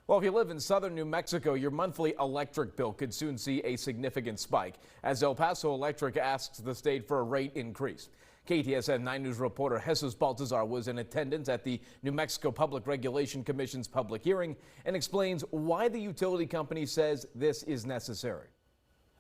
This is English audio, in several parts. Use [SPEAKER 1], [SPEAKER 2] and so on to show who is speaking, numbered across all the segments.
[SPEAKER 1] Well, if you live in southern New Mexico, your monthly electric bill could soon see a significant spike as El Paso Electric asks the state for a rate increase. KTSM 9 News reporter Jesus Baltazar was in attendance at the New Mexico Public Regulation Commission's public hearing and explains why the utility company says this is necessary.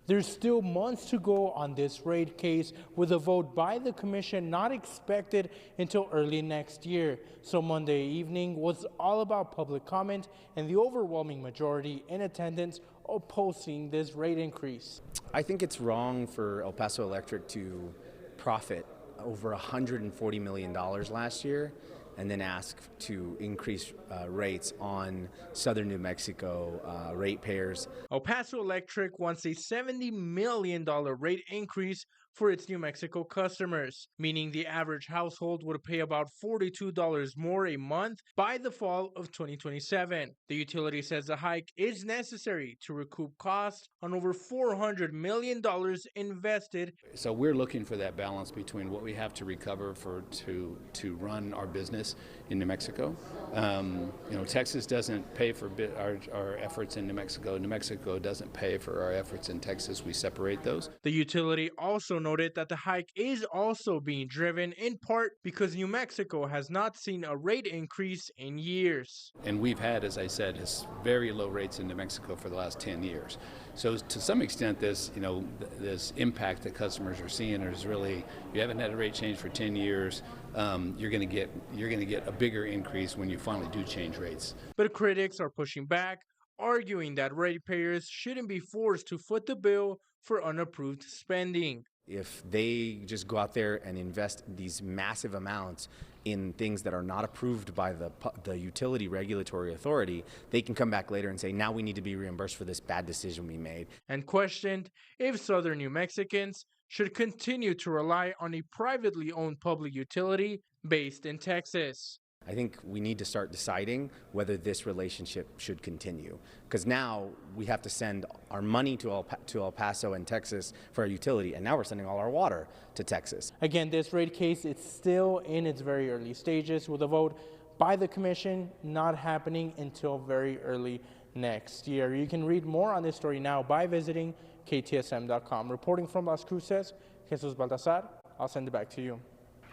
[SPEAKER 2] There's still months to go on this rate case, with a vote by the commission not expected until early next year. So Monday evening was all about public comment and the overwhelming majority in attendance opposing this rate increase.
[SPEAKER 3] I think it's wrong for El Paso Electric to profit over $140 million last year and then ask to increase rates on southern New Mexico ratepayers.
[SPEAKER 2] El Paso Electric wants a $70 million rate increase for its New Mexico customers, meaning the average household would pay about $42 more a month by the fall of 2027. The utility says the hike is necessary to recoup costs on over $400 million invested.
[SPEAKER 4] So we're looking for that balance between what we have to recover to run our business in New Mexico. Texas doesn't pay for our efforts in New Mexico. New Mexico doesn't pay for our efforts in Texas. We separate those.
[SPEAKER 2] The utility also noted that the hike is also being driven in part because New Mexico has not seen a rate increase in years.
[SPEAKER 4] And we've had, as I said, very low rates in New Mexico for the last 10 years. So to some extent, this impact that customers are seeing is really, you haven't had a rate change for 10 years. You're going to get a bigger increase when you finally do change rates.
[SPEAKER 2] But critics are pushing back, arguing that ratepayers shouldn't be forced to foot the bill for unapproved spending.
[SPEAKER 3] If they just go out there and invest these massive amounts in things that are not approved by the utility regulatory authority, they can come back later and say, now we need to be reimbursed for this bad decision we made.
[SPEAKER 2] And questioned if southern New Mexicans should continue to rely on a privately owned public utility based in Texas.
[SPEAKER 3] I think we need to start deciding whether this relationship should continue, because now we have to send our money to El Paso and Texas for our utility, and now we're sending all our water to Texas.
[SPEAKER 2] Again, this rate case is still in its very early stages, with a vote by the commission not happening until very early next year. You can read more on this story now by visiting KTSM.com. Reporting from Las Cruces, Jesus Baltazar. I'll send it back to you.